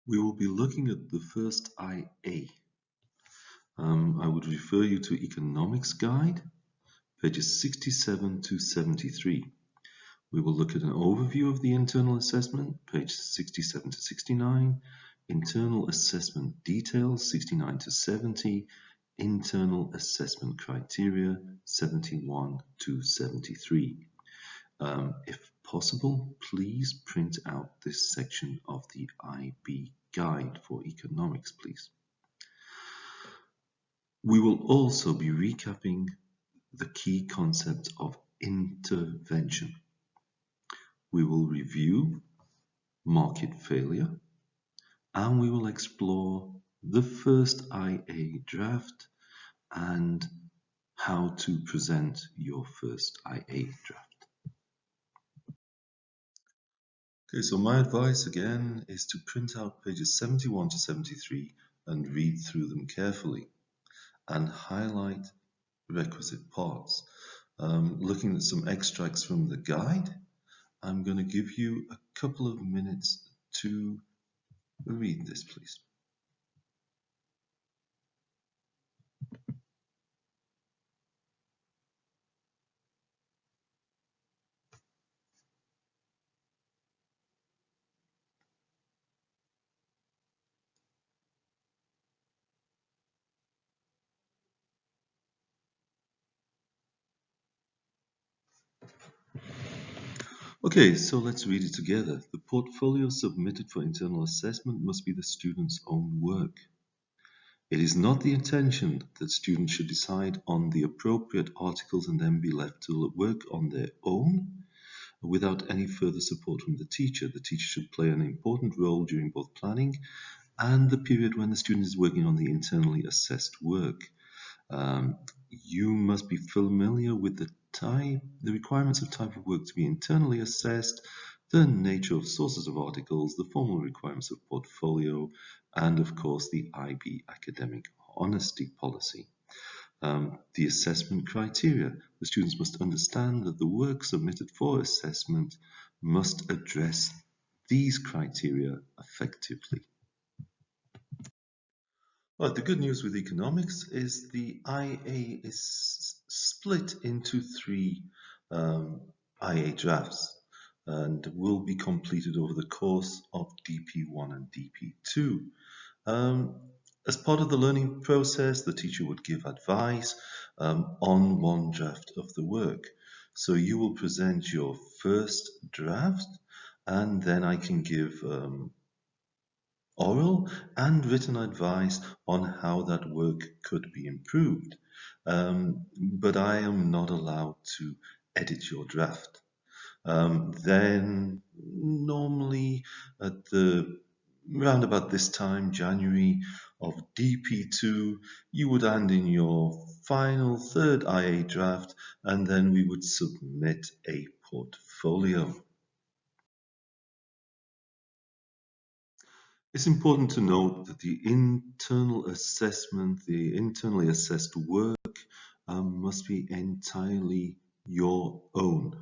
We will be looking at the first IA. I would refer you to Economics Guide, pages 67 to 73. We will look at an overview of the internal assessment, pages 67 to 69, internal assessment details, 69 to 70, internal assessment criteria, 71 to 73. If possible, please print out this section of the IB Guide for Economics, please. We will also be recapping the key concepts of intervention. We will review market failure, and we will explore the first IA draft and how to present your first IA draft. Okay, so my advice again is to print out pages 71 to 73 and read through them carefully and highlight requisite parts. Looking at some extracts from the guide, I'm going to give you a couple of minutes to read this, please. Okay, so let's read it together. The portfolio submitted for internal assessment must be the student's own work. It is not the intention that students should decide on the appropriate articles and then be left to work on their own without any further support from the teacher. The teacher should play an important role during both planning and the period when the student is working on the internally assessed work. You must be familiar with the requirements of type of work to be internally assessed, the nature of sources of articles, the formal requirements of portfolio, and of course the IB academic honesty policy. The assessment criteria. The students must understand that the work submitted for assessment must address these criteria effectively. Well, the good news with economics is the IA is split into three IA drafts and will be completed over the course of DP1 and DP2. As part of the learning process, the teacher would give advice on one draft of the work. So you will present your first draft, and then I can give oral and written advice on how that work could be improved. But I am not allowed to edit your draft. Then normally at round about this time, January of DP2, you would hand in your final third IA draft, and then we would submit a portfolio. It's important to note that the internal assessment, the internally assessed work, must be entirely your own.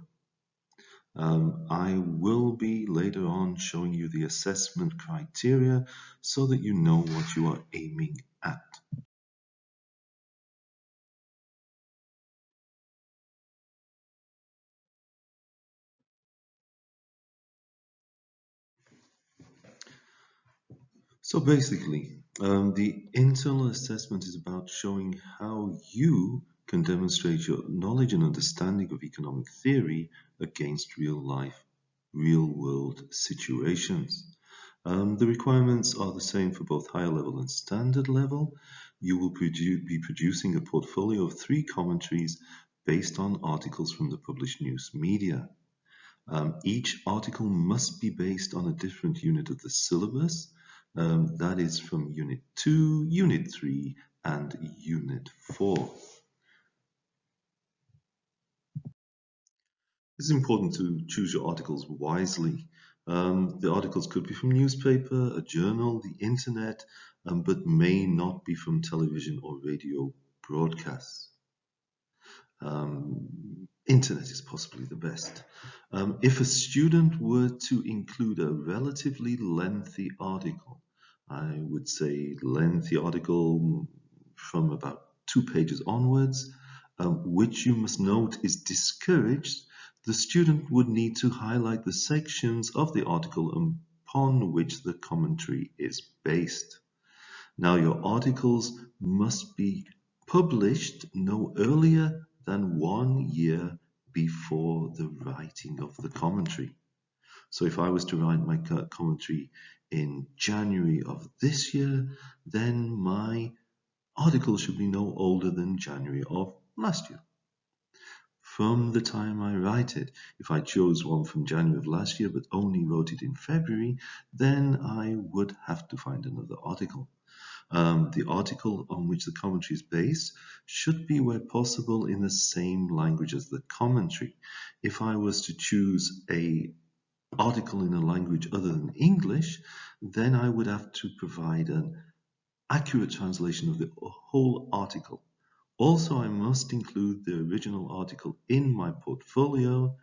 I will be later on showing you the assessment criteria so that you know what you are aiming at. So basically, the internal assessment is about showing how you can demonstrate your knowledge and understanding of economic theory against real-world situations. The requirements are the same for both higher level and standard level. You will be producing a portfolio of 3 commentaries based on articles from the published news media. Each article must be based on a different unit of the syllabus. That is from Unit 2, Unit 3, and Unit 4. It's important to choose your articles wisely. The articles could be from newspaper, a journal, the internet, but may not be from television or radio broadcasts. Internet is possibly the best. If a student were to include a relatively lengthy article, I would say lengthy article from about 2 pages onwards, which you must note is discouraged. The student would need to highlight the sections of the article upon which the commentary is based. Now, your articles must be published no earlier than 1 year before the writing of the commentary. So if I was to write my commentary in January of this year, then my article should be no older than January of last year. From the time I write it, if I chose one from January of last year but only wrote it in February, then I would have to find another article. The article on which the commentary is based should be, where possible, in the same language as the commentary. If I was to choose an article in a language other than English, then I would have to provide an accurate translation of the whole article. Also, I must include the original article in my portfolio,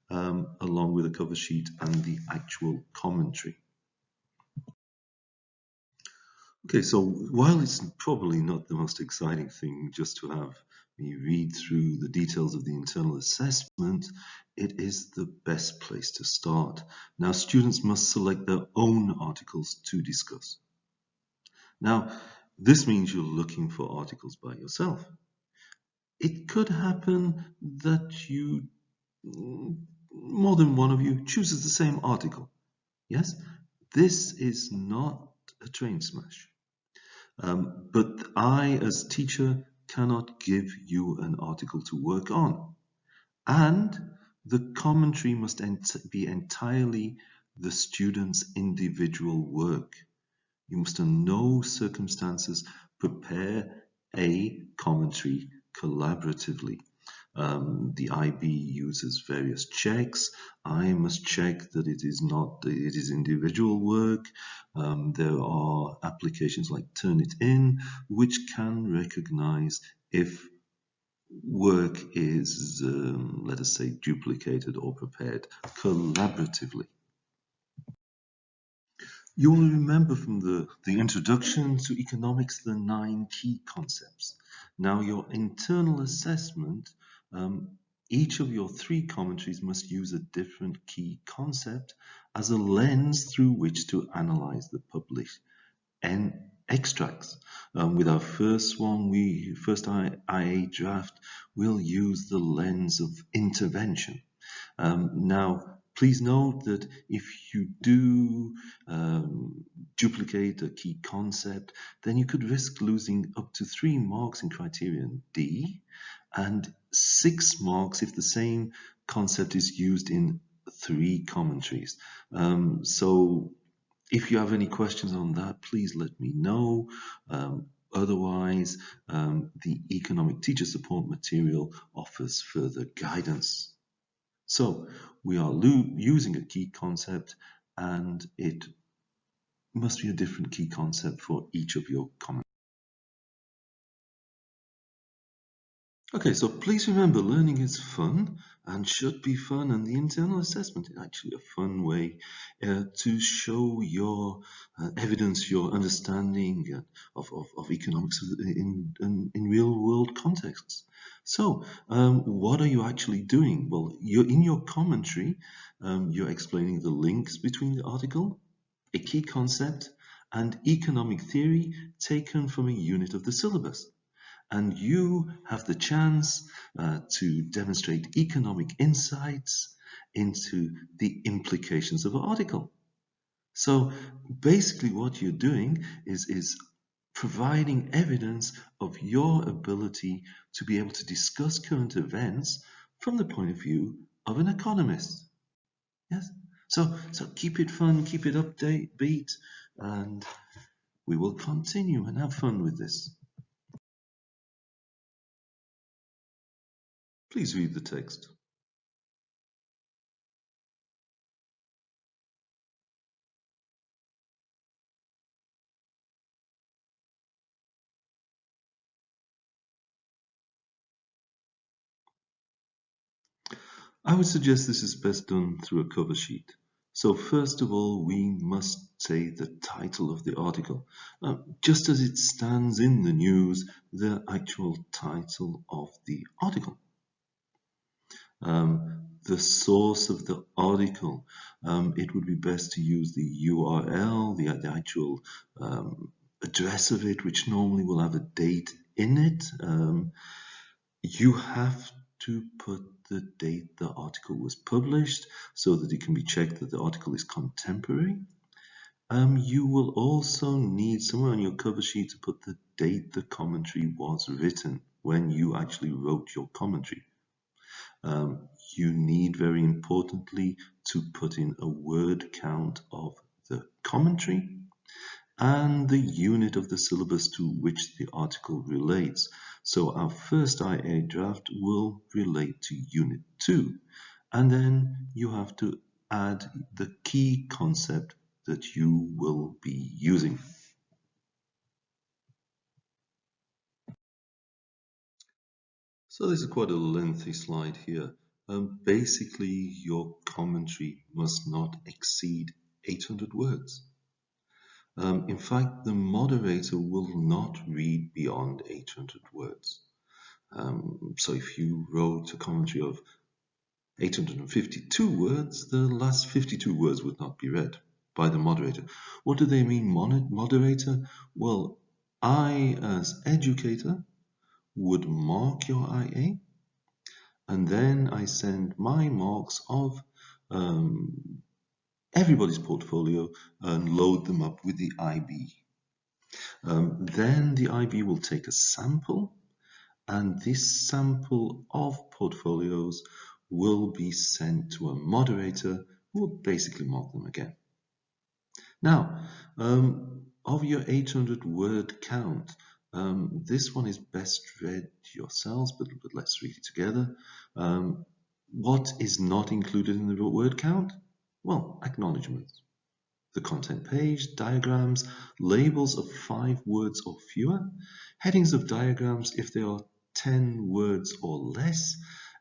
along with a cover sheet and the actual commentary. Okay, so while it's probably not the most exciting thing just to have me read through the details of the internal assessment, it is the best place to start. Now, students must select their own articles to discuss. Now, this means you're looking for articles by yourself. It could happen that more than one of you chooses the same article. Yes, this is not a train smash. But I, as teacher, cannot give you an article to work on. And the commentary must be entirely the student's individual work. You must in no circumstances prepare a commentary collaboratively. The IB uses various checks. I must check that it is individual work. There are applications like Turnitin, which can recognize if work is, let us say, duplicated or prepared collaboratively. You will remember from the introduction to economics the 9 key concepts. Now, your internal assessment, each of your 3 commentaries must use a different key concept as a lens through which to analyze the published extracts. With our first one, first IA draft, we'll use the lens of intervention. Now, please note that if you do duplicate a key concept, then you could risk losing up to 3 marks in criterion D and 6 marks if the same concept is used in 3 commentaries. So if you have any questions on that, please let me know. Otherwise, the economic teacher support material offers further guidance. So we are using a key concept, and it must be a different key concept for each of your comments. Okay, so please remember, learning is fun and should be fun, and the internal assessment is actually a fun way to show your evidence, your understanding of economics in real-world contexts. So, what are you actually doing? Well, in your commentary, you're explaining the links between the article, a key concept, and economic theory taken from a unit of the syllabus. And you have the chance to demonstrate economic insights into the implications of an article. So basically what you're doing is providing evidence of your ability to be able to discuss current events from the point of view of an economist. Yes? So keep it fun, keep it upbeat, and we will continue and have fun with this. Please read the text. I would suggest this is best done through a cover sheet. So first of all, we must say the title of the article. Just as it stands in the news, the actual title of the article. The source of the article, it would be best to use the URL, the actual address of it, which normally will have a date in it. You have to put the date the article was published so that it can be checked that the article is contemporary. You will also need somewhere on your cover sheet to put the date the commentary was written, when you actually wrote your commentary. You need, very importantly, to put in a word count of the commentary and the unit of the syllabus to which the article relates. So our first IA draft will relate to Unit 2, and then you have to add the key concept that you will be using. So this is quite a lengthy slide here. Basically, your commentary must not exceed 800 words. In fact, the moderator will not read beyond 800 words. So if you wrote a commentary of 852 words, the last 52 words would not be read by the moderator. What do they mean, moderator? Well, I, as educator, would mark your IA, and then I send my marks of everybody's portfolio and load them up with the IB. Then the IB will take a sample, and this sample of portfolios will be sent to a moderator who will basically mark them again. Now, of your 800 word count, this one is best read yourselves, but let's read it together. What is not included in the word count? Well, acknowledgements. The content page, diagrams, labels of 5 words or fewer, headings of diagrams if they are 10 words or less,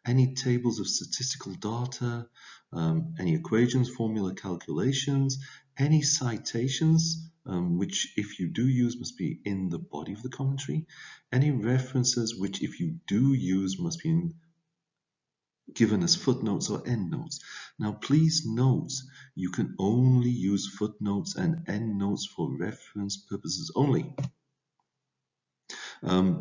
any tables of statistical data, any equations, formula calculations, any citations, which if you do use must be in the body of the commentary, any references which if you do use must be given as footnotes or endnotes. Now please note, you can only use footnotes and endnotes for reference purposes only.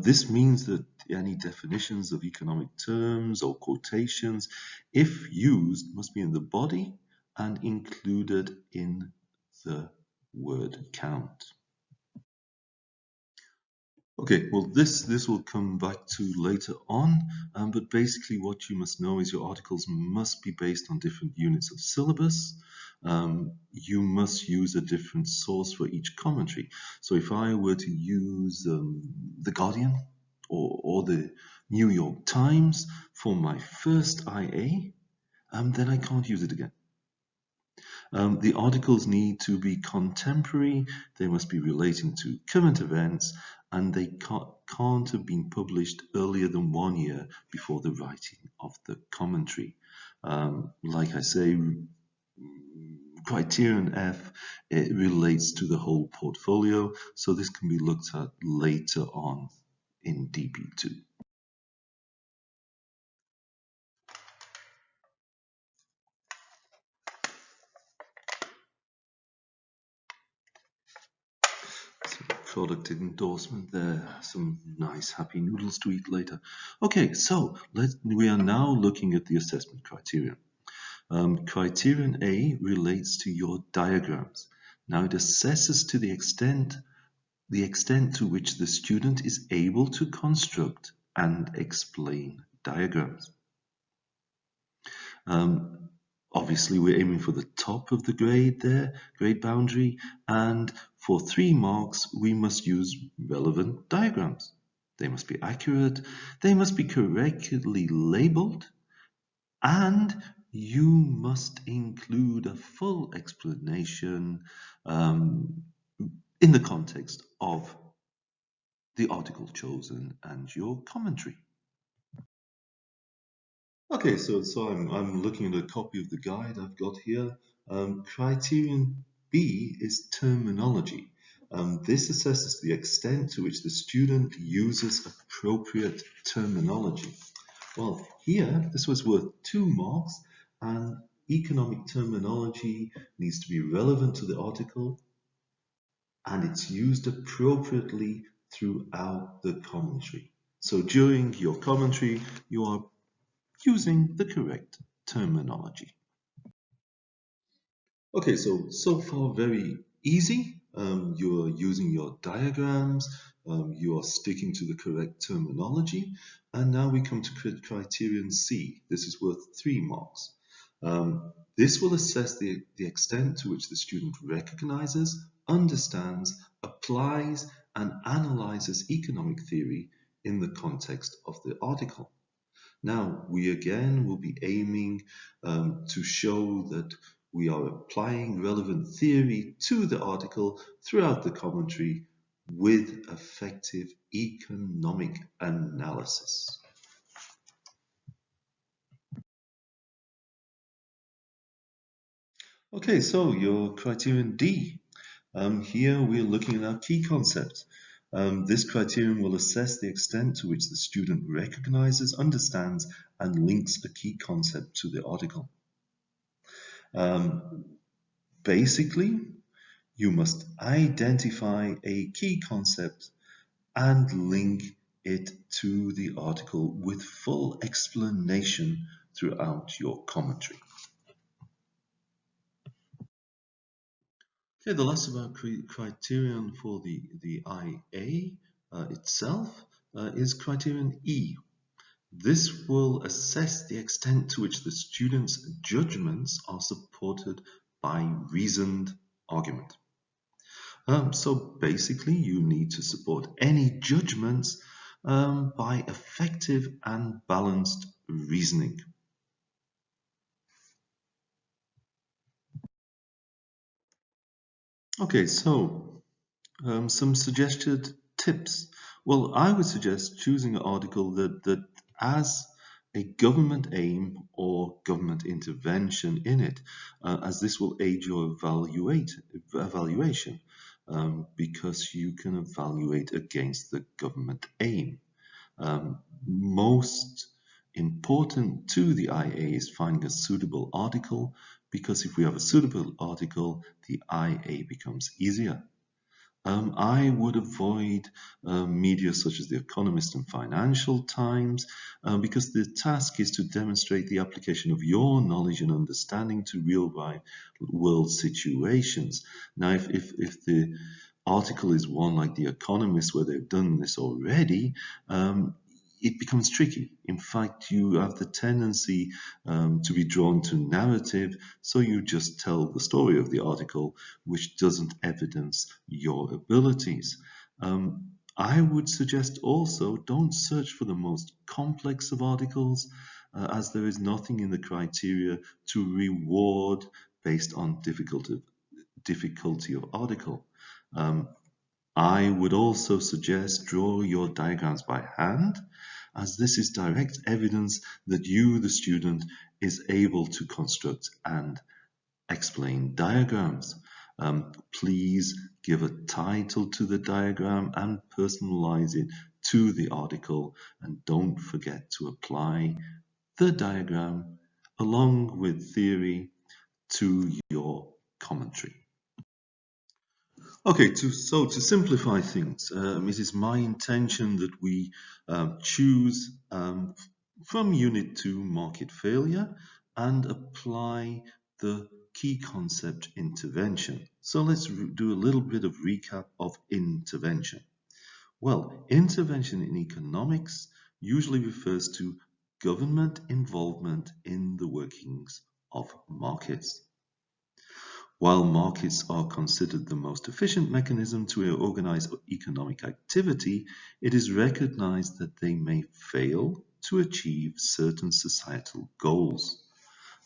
This means that any definitions of economic terms or quotations, if used, must be in the body and included in the word count. Okay, well this will come back to later on, but basically what you must know is your articles must be based on different units of syllabus. You must use a different source for each commentary. So if I were to use The Guardian or the New York Times for my first IA, then I can't use it again. The articles need to be contemporary, they must be relating to current events, and they can't have been published earlier than 1 year before the writing of the commentary. Like I say, criterion F, it relates to the whole portfolio, so this can be looked at later on in DP2. Product endorsement there, some nice happy noodles to eat later. Okay, so we are now looking at the assessment criterion. Criterion A relates to your diagrams. Now it assesses to the extent to which the student is able to construct and explain diagrams. Obviously, we're aiming for the top of the grade there, grade boundary, and for 3 marks, we must use relevant diagrams. They must be accurate, they must be correctly labeled, and you must include a full explanation in the context of the article chosen and your commentary. Okay, so I'm looking at a copy of the guide I've got here. Criterion B is terminology. This assesses the extent to which the student uses appropriate terminology. Well, here, this was worth 2 marks, and economic terminology needs to be relevant to the article, and it's used appropriately throughout the commentary. So during your commentary, you are using the correct terminology. Okay, so far very easy. You're using your diagrams, you are sticking to the correct terminology, and now we come to criterion C. This is worth 3 marks. This will assess the extent to which the student recognizes, understands, applies, and analyzes economic theory in the context of the article. Now, we again will be aiming to show that we are applying relevant theory to the article throughout the commentary with effective economic analysis. Okay, so your criterion D. Here we're looking at our key concept. This criterion will assess the extent to which the student recognizes, understands, and links a key concept to the article. Basically, you must identify a key concept and link it to the article with full explanation throughout your commentary. Okay, the last of our criterion for the IA itself is criterion E. This will assess the extent to which the student's judgments are supported by reasoned argument. So basically, you need to support any judgments by effective and balanced reasoning. Okay, so some suggested tips. Well, I would suggest choosing an article that has a government aim or government intervention in it, as this will aid your evaluation, because you can evaluate against the government aim. Most important to the IA is finding a suitable article, because if we have a suitable article, the IA becomes easier. I would avoid media such as The Economist and Financial Times, because the task is to demonstrate the application of your knowledge and understanding to real-world situations. Now, if the article is one like The Economist, where they've done this already, it becomes tricky. In fact, you have the tendency to be drawn to narrative, so you just tell the story of the article, which doesn't evidence your abilities. I would suggest also don't search for the most complex of articles, as there is nothing in the criteria to reward based on difficulty of article. I would also suggest draw your diagrams by hand, as this is direct evidence that you, the student, is able to construct and explain diagrams. Please give a title to the diagram and personalize it to the article, and don't forget to apply the diagram along with theory to your commentary. Okay, to simplify things, it is my intention that we choose from Unit 2 market failure and apply the key concept intervention. So let's do a little bit of recap of intervention. Well, intervention in economics usually refers to government involvement in the workings of markets. While markets are considered the most efficient mechanism to organize economic activity, it is recognized that they may fail to achieve certain societal goals.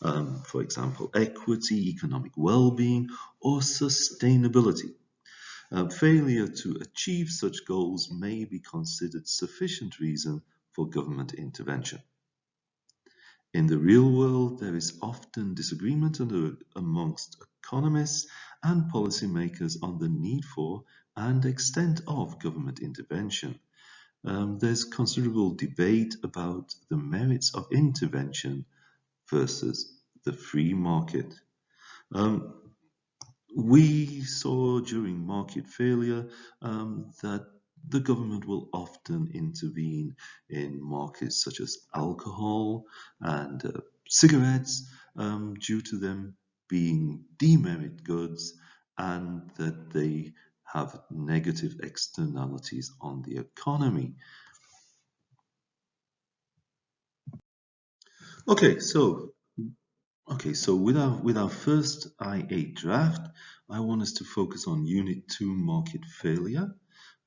For example, equity, economic well-being, or sustainability. Failure to achieve such goals may be considered sufficient reason for government intervention. In the real world, there is often disagreement amongst economists and policymakers on the need for and extent of government intervention. There's considerable debate about the merits of intervention versus the free market. We saw during market failure that the government will often intervene in markets such as alcohol and cigarettes due to them being demerit goods and that they have negative externalities on the economy. Okay, so with our first IA draft, I want us to focus on Unit 2 market failure,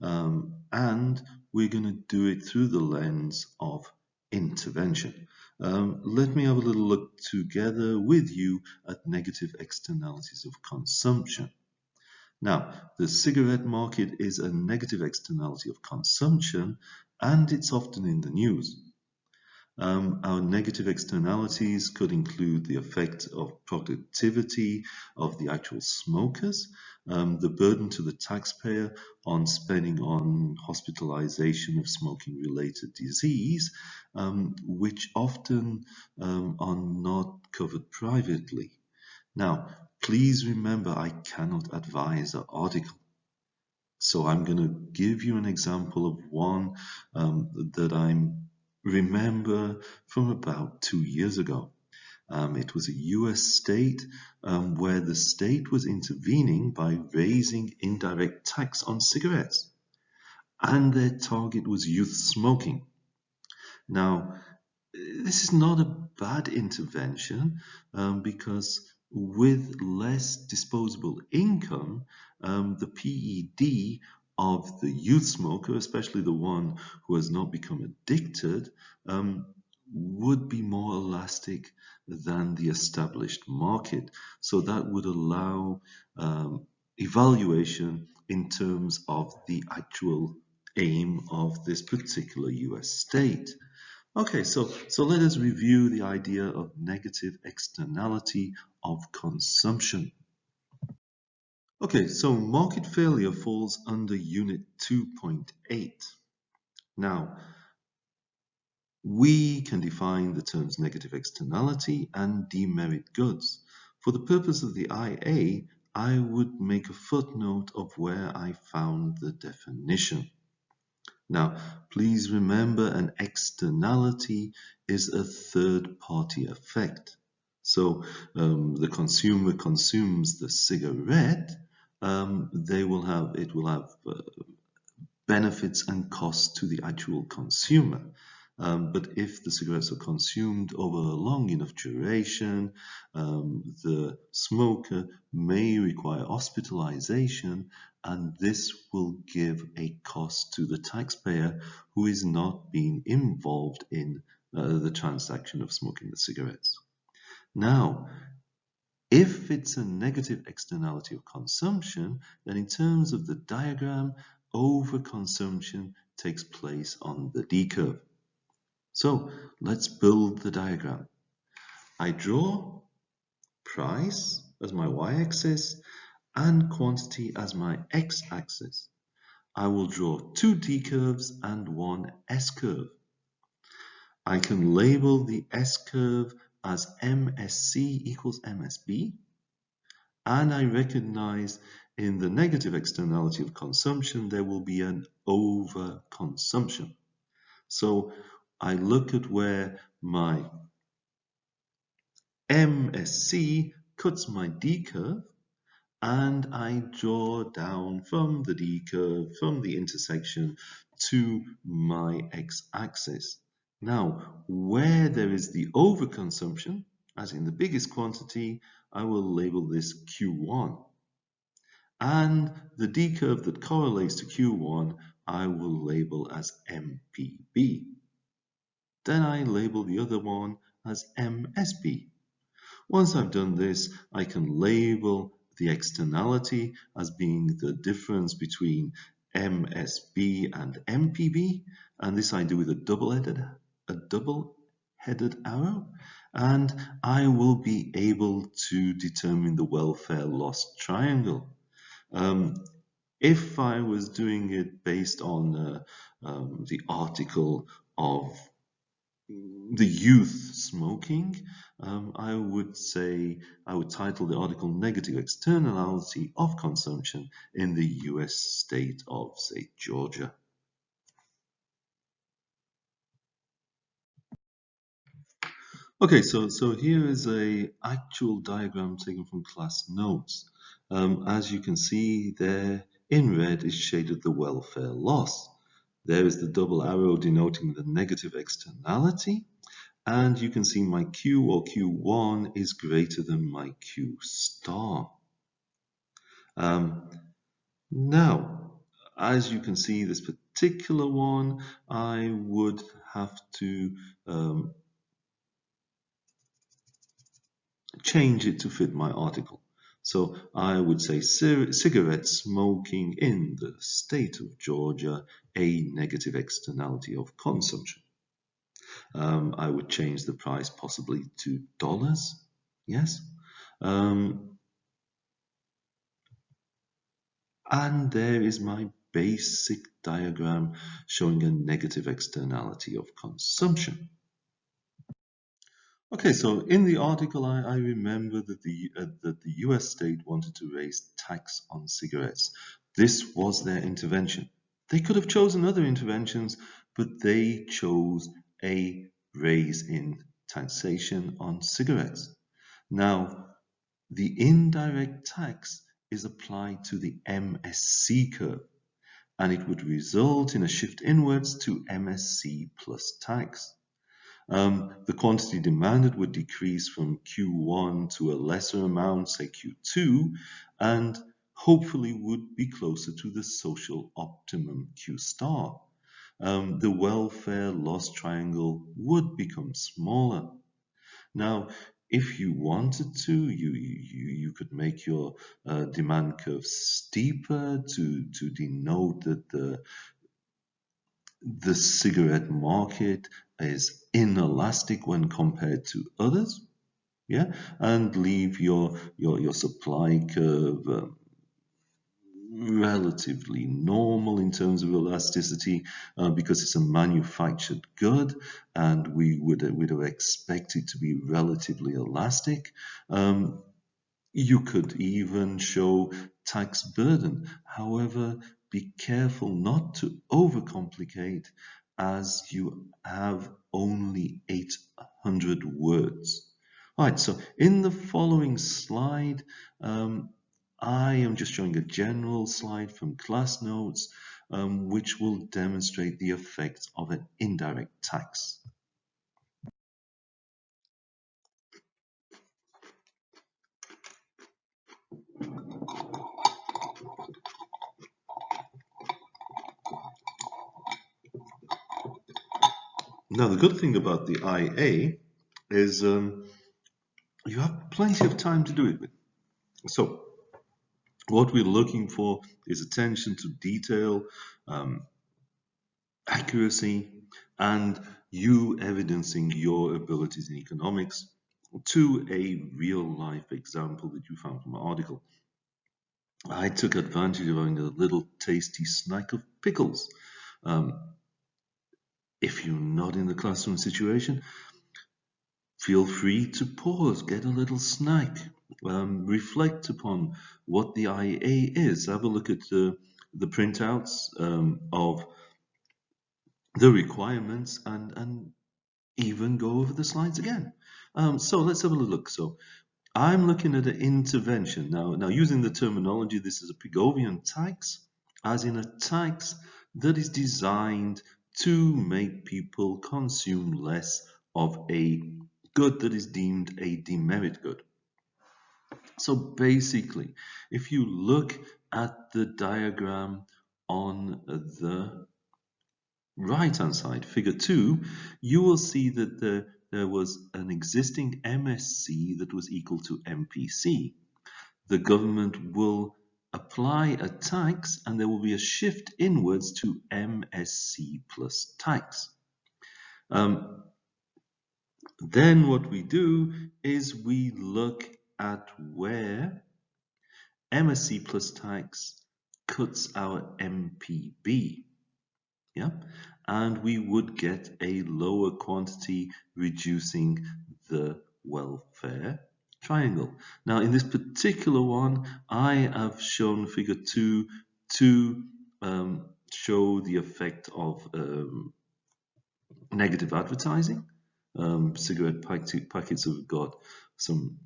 and we're going to do it through the lens of intervention. Let me have a little look together with you at negative externalities of consumption. Now, the cigarette market is a negative externality of consumption, and it's often in the news. Our negative externalities could include the effect of productivity of the actual smokers, the burden to the taxpayer on spending on hospitalization of smoking-related disease, which often are not covered privately. Now, please remember I cannot advise an article. So I'm going to give you an example of one that I remember from about 2 years ago. It was a US state where the state was intervening by raising indirect tax on cigarettes, and their target was youth smoking. Now, this is not a bad intervention because with less disposable income, the PED of the youth smoker, especially the one who has not become addicted, would be more elastic than the established market. So that would allow evaluation in terms of the actual aim of this particular US state. Okay, so let us review the idea of negative externality of consumption. Okay, so market failure falls under Unit 2.8. Now, we can define the terms negative externality and demerit goods. For the purpose of the IA, I would make a footnote of where I found the definition. Now, please remember an externality is a third-party effect. So the consumer consumes the cigarette, it will have benefits and costs to the actual consumer. But if the cigarettes are consumed over a long enough duration, the smoker may require hospitalization, and this will give a cost to the taxpayer who is not being involved in the transaction of smoking the cigarettes. Now, if it's a negative externality of consumption, then in terms of the diagram, overconsumption takes place on the D curve. So let's build the diagram. I draw price as my y-axis and quantity as my x-axis. I will draw two D curves and one S curve. I can label the S curve as MSC equals MSB, and I recognize in the negative externality of consumption there will be an overconsumption. So I look at where my MSC cuts my D curve, and I draw down from the D curve, from the intersection to my x-axis. Now, where there is the overconsumption, as in the biggest quantity, I will label this Q1. And the D curve that correlates to Q1, I will label as MPB. Then I label the other one as MSB. Once I've done this, I can label the externality as being the difference between MSB and MPB, and this I do with a double-headed arrow. and I will be able to determine the welfare loss triangle. If I was doing it based on the article of the youth smoking, I would title the article Negative Externality of Consumption in the US state of, say, Georgia. Okay, so here is a actual diagram taken from class notes. As you can see there, in red is shaded the welfare loss. There is the double arrow denoting the negative externality, and you can see my Q or Q1 is greater than my Q star. Now, as you can see, this particular one, I would have to change it to fit my article. So I would say cigarette smoking in the state of Georgia, a negative externality of consumption. I would change the price possibly to dollars. Yes. And there is my basic diagram showing a negative externality of consumption. Okay, so in the article, I remember that the US state wanted to raise tax on cigarettes. This was their intervention. They could have chosen other interventions, but they chose a raise in taxation on cigarettes. Now, the indirect tax is applied to the MSC curve, and it would result in a shift inwards to MSC plus tax. The quantity demanded would decrease from Q1 to a lesser amount, say Q2, and hopefully would be closer to the social optimum Q star. The welfare loss triangle would become smaller. Now, if you wanted to, you could make your demand curve steeper to denote that the cigarette market is inelastic when compared to others, yeah, and leave your supply curve relatively normal in terms of elasticity because it's a manufactured good and we would have expected to be relatively elastic. You could even show tax burden. However, be careful not to overcomplicate as you have only 800 words. All right, so in the following slide, I am just showing a general slide from class notes, which will demonstrate the effect of an indirect tax. Now, the good thing about the IA is you have plenty of time to do it with. So, what we're looking for is attention to detail, accuracy, and you evidencing your abilities in economics to a real-life example that you found from an article. I took advantage of having a little tasty snack of pickles. If you're not in the classroom situation, feel free to pause, get a little snack, reflect upon what the IA is. Have a look at the printouts of the requirements and even go over the slides again. So let's have a look. So I'm looking at an intervention. Now using the terminology, this is a Pigovian tax, as in a tax that is designed to make people consume less of a good that is deemed a demerit good. So basically, if you look at the diagram on the right-hand side, figure 2, you will see that there was an existing MSC that was equal to MPC. The government will apply a tax and there will be a shift inwards to MSC plus tax. Then what we do is we look at where MSC plus tax cuts our MPB. Yeah, and we would get a lower quantity reducing the welfare triangle. Now in this particular one, I have shown figure 2 to show the effect of negative advertising. Cigarette packets have got some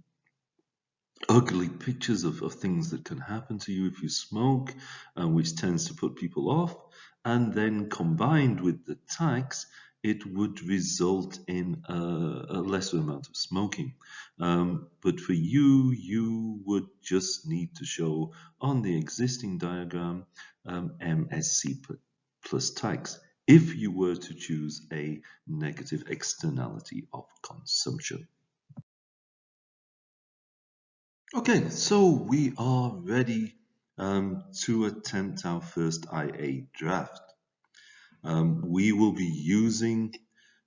ugly pictures of things that can happen to you if you smoke, which tends to put people off. And then combined with the tax, it would result in a lesser amount of smoking. But for you, you would just need to show on the existing diagram MSC plus tax if you were to choose a negative externality of consumption. Okay, so we are ready to attempt our first IA draft. We will be using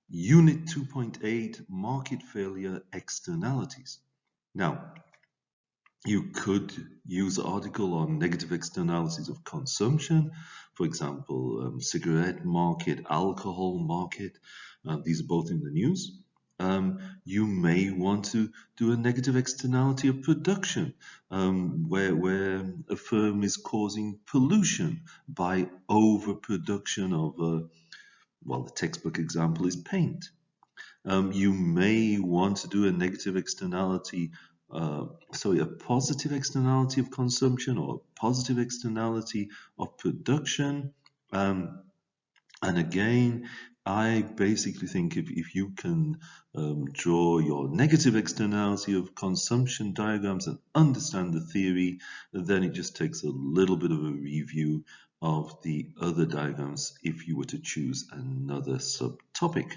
Unit 2.8 Market Failure Externalities. Now, you could use an article on negative externalities of consumption, for example, cigarette market, alcohol market. These are both in the news. You may want to do a negative externality of production, where a firm is causing pollution by overproduction of, well, the textbook example is paint. You may want to do a negative externality, sorry, a positive externality of consumption or a positive externality of production. And again, I basically think if you can draw your negative externality of consumption diagrams and understand the theory, then it just takes a little bit of a review of the other diagrams if you were to choose another subtopic.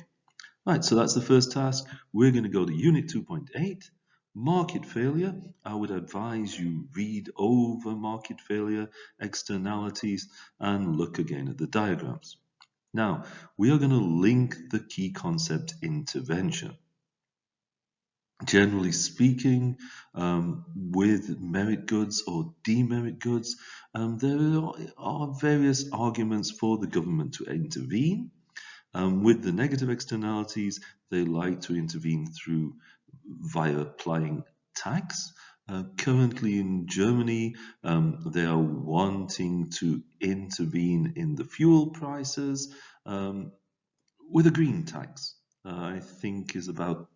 Right, so that's the first task. We're going to go to Unit 2.8, Market Failure. I would advise you read over market failure externalities and look again at the diagrams. Now, we are going to link the key concept intervention. Generally speaking, with merit goods or demerit goods, there are various arguments for the government to intervene. With the negative externalities, they like to intervene via applying tax. Currently in Germany, they are wanting to intervene in the fuel prices with a green tax. I think is about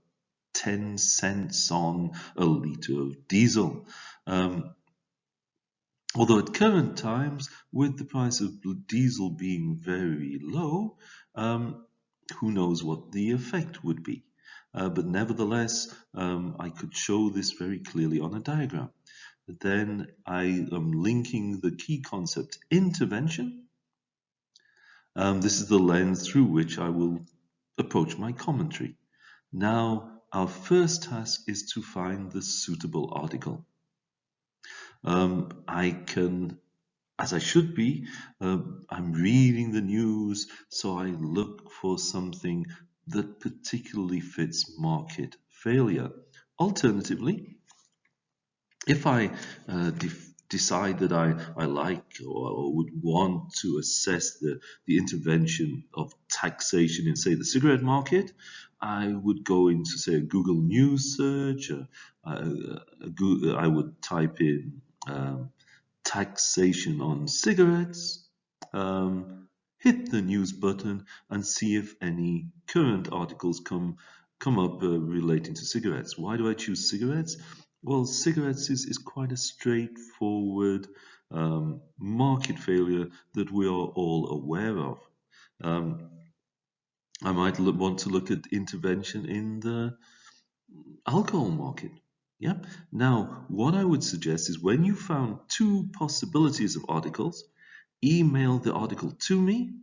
10 cents on a litre of diesel. Although at current times, with the price of diesel being very low, who knows what the effect would be. But nevertheless, I could show this very clearly on a diagram. Then I am linking the key concept intervention. This is the lens through which I will approach my commentary. Now, our first task is to find the suitable article. I can, as I should be, I'm reading the news, so I look for something that particularly fits market failure. Alternatively, if I decide that I like or would want to assess the intervention of taxation in, say, the cigarette market, I would go into, say, a Google News search. I would type in taxation on cigarettes, hit the news button and see if any current articles come up relating to cigarettes. Why do I choose cigarettes? Well, cigarettes is quite a straightforward market failure that we are all aware of. I might want to look at intervention in the alcohol market. Yeah. Now, what I would suggest is when you found two possibilities of articles, email the article to me,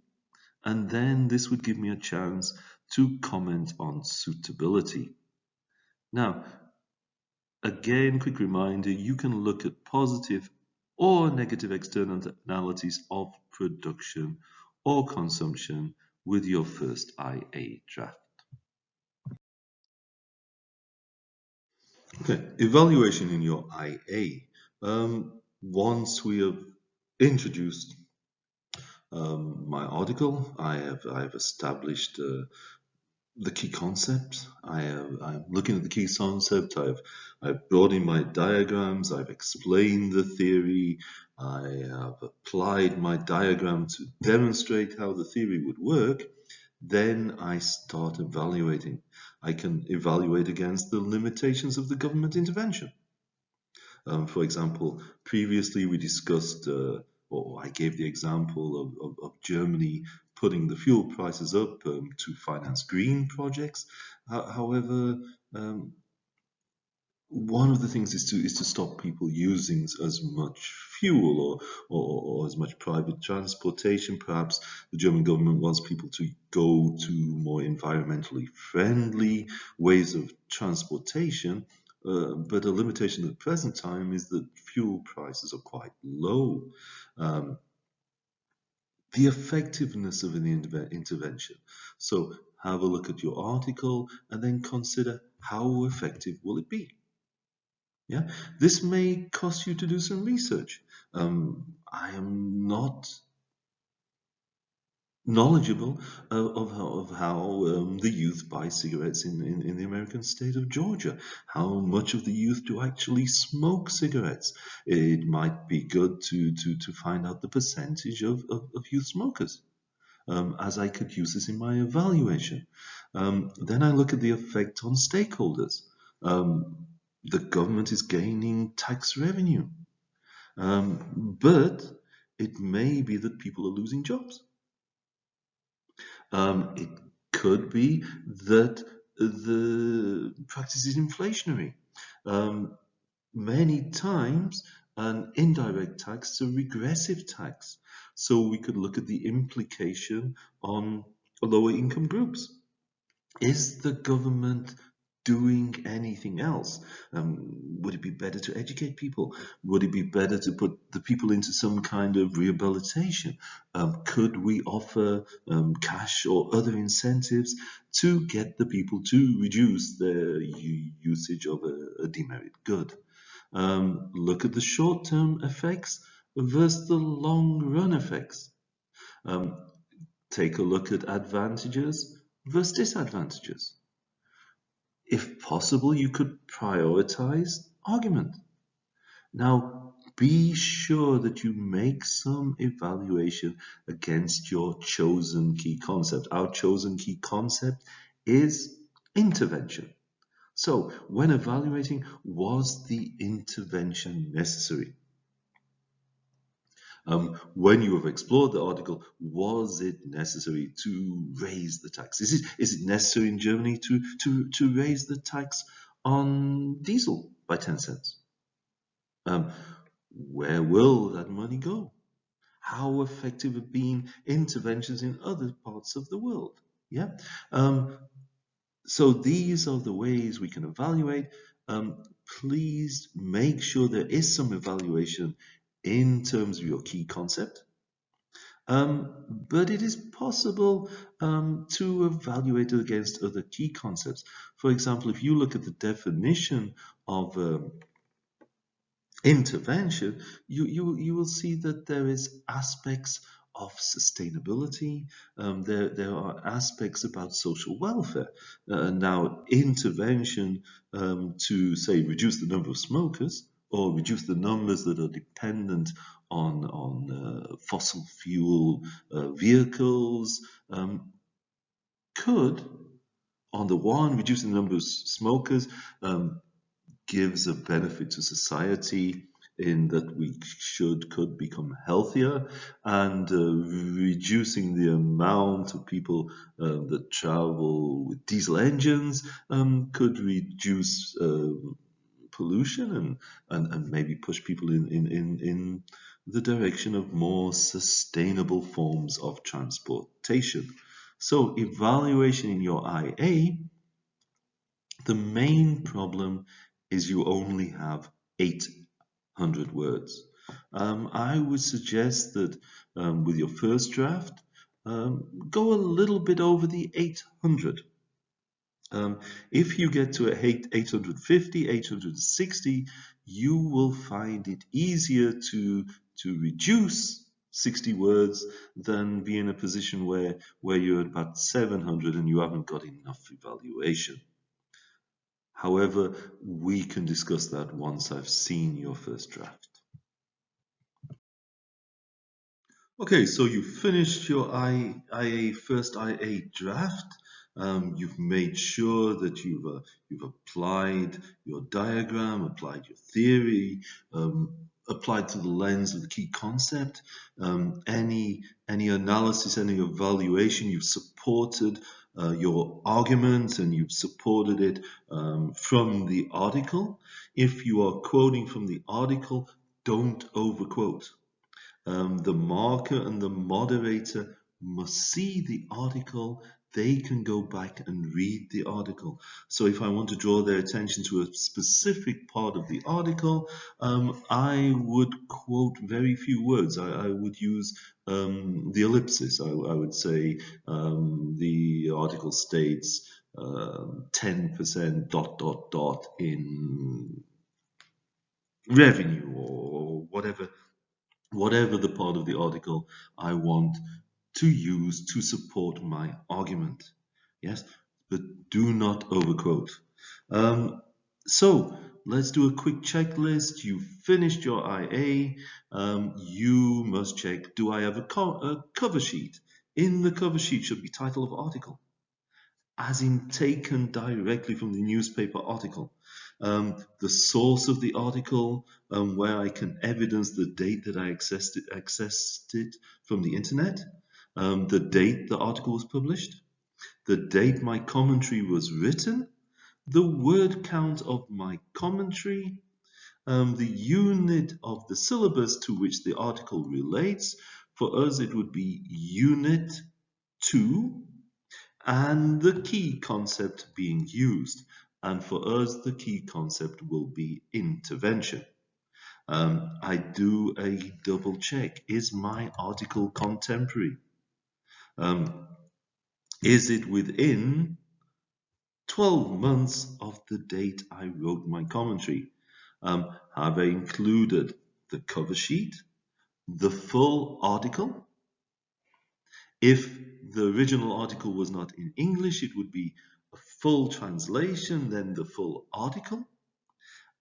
and then this would give me a chance to comment on suitability. Now, again, quick reminder, you can look at positive or negative externalities of production or consumption with your first IA draft. Okay, evaluation in your IA. Once we have introduced my article, I have established the key concept. I'm looking at the key concept. I've brought in my diagrams. I've explained the theory. I have applied my diagram to demonstrate how the theory would work. Then I start evaluating. I can evaluate against the limitations of the government intervention. For example, previously we discussed, or I gave the example of Germany putting the fuel prices up to finance green projects. However, um, one of the things is to stop people using as much fuel or as much private transportation. Perhaps the German government wants people to go to more environmentally friendly ways of transportation. But a limitation at the present time is that fuel prices are quite low. Um, the effectiveness of an intervention. So have a look at your article and then consider how effective will it be. Yeah, this may cost you to do some research. I am not knowledgeable of how the youth buy cigarettes in the American state of Georgia. How much of the youth do actually smoke cigarettes? It might be good to find out the percentage of youth smokers, as I could use this in my evaluation. Then I look at the effect on stakeholders. The government is gaining tax revenue. But it may be that people are losing jobs. It could be that the practice is inflationary. Um, Many times, an indirect tax is a regressive tax. So we could look at the implication on lower income groups. Is the government doing anything else? Would it be better to educate people? Would it be better to put the people into some kind of rehabilitation? Could we offer cash or other incentives to get the people to reduce their usage of a demerit good? Look at the short-term effects versus the long-run effects. Um, Take a look at advantages versus disadvantages. If possible, you could prioritize argument. Now, be sure that you make some evaluation against your chosen key concept. Our chosen key concept is intervention. So, when evaluating, was the intervention necessary? When you have explored the article, was it necessary to raise the tax? Is it necessary in Germany to raise the tax on diesel by 10 cents? Where will that money go? How effective have been interventions in other parts of the world? Yeah. So these are the ways we can evaluate. Please make sure there is some evaluation in terms of your key concept. But it is possible to evaluate it against other key concepts. For example, if you look at the definition of intervention, you will see that there is aspects of sustainability. There are aspects about social welfare. Now, intervention to say reduce the number of smokers or reduce the numbers that are dependent on fossil fuel vehicles could, on the one, reduce the number of smokers, gives a benefit to society in that we could become healthier, and reducing the amount of people that travel with diesel engines could reduce pollution and maybe push people in the direction of more sustainable forms of transportation. So evaluation in your IA, the main problem is you only have 800 words. I would suggest that with your first draft, go a little bit over the 800. If you get to 850, 860, you will find it easier to reduce 60 words than be in a position where you're at about 700 and you haven't got enough evaluation. However, we can discuss that once I've seen your first draft. Okay, so you finished your first IA draft. You've made sure that you've applied your diagram, applied your theory, applied to the lens of the key concept. Any analysis, any evaluation, you've supported your argument and you've supported it from the article. If you are quoting from the article, don't overquote. The marker and the moderator must see the article. They can go back and read the article. So if I want to draw their attention to a specific part of the article, I would quote very few words. I would use the ellipsis. I would say the article states 10% ... in revenue, or whatever the part of the article I want to use to support my argument. Yes, but do not overquote. So let's do a quick checklist. You finished your IA. You must check, do I have a cover sheet? In the cover sheet should be title of article, as in taken directly from the newspaper article. The source of the article, where I can evidence the date that I accessed it from the internet, the date the article was published, the date my commentary was written, the word count of my commentary, the unit of the syllabus to which the article relates. For us, it would be Unit 2, and the key concept being used. And for us, the key concept will be intervention. I do a double check. Is my article contemporary? Is it within 12 months of the date I wrote my commentary? Have I included the cover sheet, the full article? If the original article was not in English, it would be a full translation, then the full article.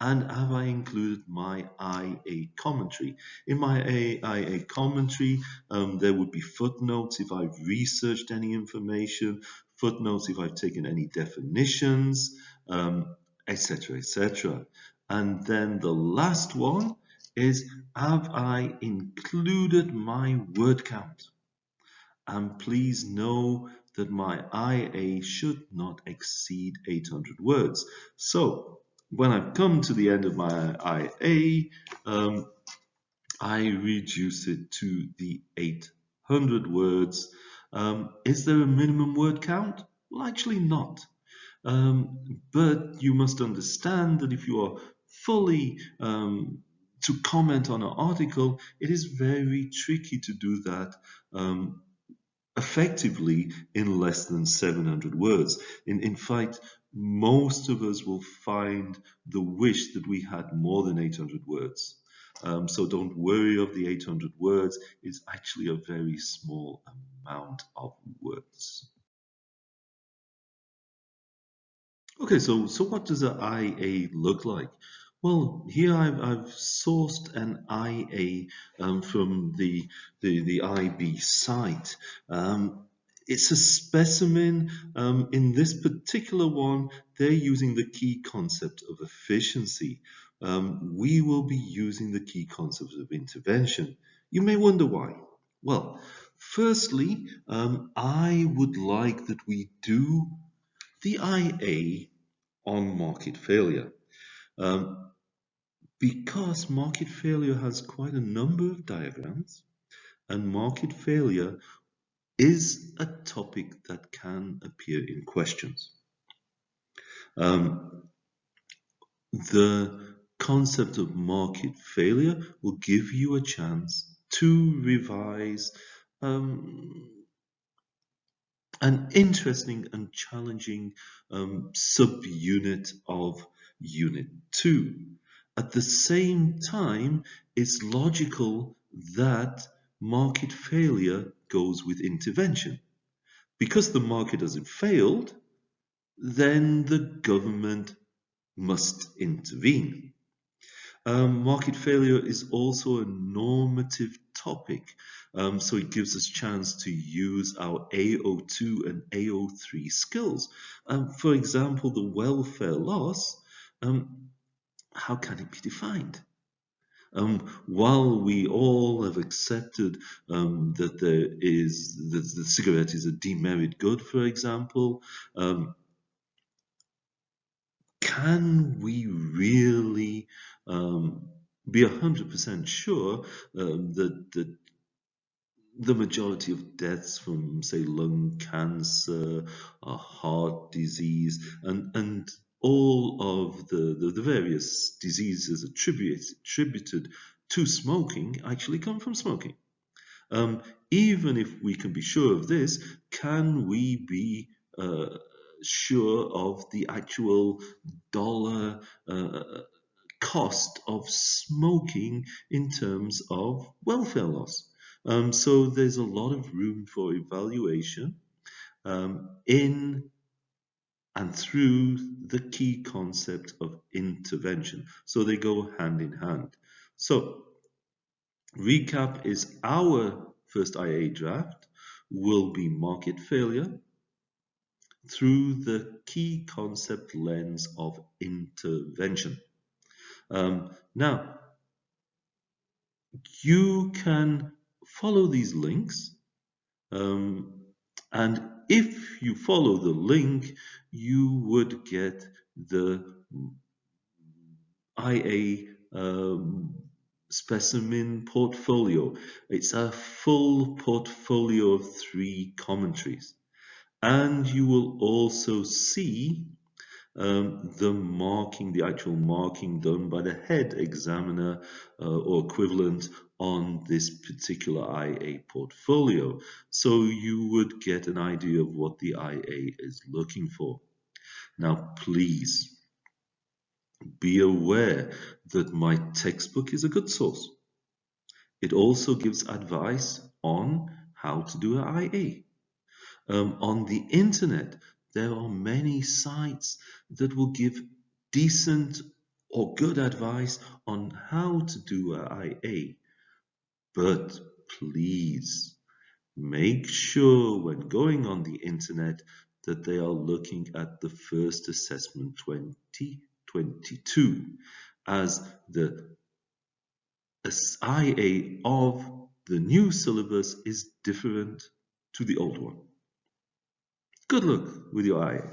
And have I included my IA commentary? In my IA commentary, there would be footnotes if I've researched any information, footnotes if I've taken any definitions, etc., etc. And then the last one is, have I included my word count? And please know that my IA should not exceed 800 words. So when I've come to the end of my IA, I reduce it to the 800 words. Is there a minimum word count? Well, actually not. But you must understand that if you are fully to comment on an article, it is very tricky to do that effectively in less than 700 words. In fact, most of us will find the wish that we had more than 800 words. So don't worry of the 800 words. It's actually a very small amount of words. Okay, so what does an IA look like? Well, here I've sourced an IA from the IB site. It's a specimen. In this particular one, they're using the key concept of efficiency. We will be using the key concept of intervention. You may wonder why. Well, firstly, I would like that we do the IA on market failure. Because market failure has quite a number of diagrams, and market failure is a topic that can appear in questions. The concept of market failure will give you a chance to revise an interesting and challenging subunit of Unit 2. At the same time, it's logical that market failure goes with intervention. Because the market hasn't failed, then the government must intervene. Market failure is also a normative topic, so it gives us a chance to use our AO2 and AO3 skills. For example, the welfare loss, how can it be defined? While we all have accepted that the cigarette is a demerit good, for example, can we really be 100% sure that the majority of deaths from, say, lung cancer, heart disease, and all of the various diseases attributed to smoking actually come from smoking? Even if we can be sure of this, can we be sure of the actual dollar cost of smoking in terms of welfare loss? So there's a lot of room for evaluation in and through the key concept of intervention. So they go hand in hand. So recap is our first IA draft will be market failure through the key concept lens of intervention. Now, you can follow these links, and if you follow the link, you would get the IA Specimen portfolio. It's a full portfolio of 3 commentaries. And you will also see the actual marking done by the head examiner or equivalent on this particular IA portfolio. So you would get an idea of what the IA is looking for. Now, please be aware that my textbook is a good source. It also gives advice on how to do an IA. On the internet, there are many sites that will give decent or good advice on how to do an IA. But please make sure when going on the internet that they are looking at the first assessment 2022, as the IA of the new syllabus is different to the old one. Good luck with your IA.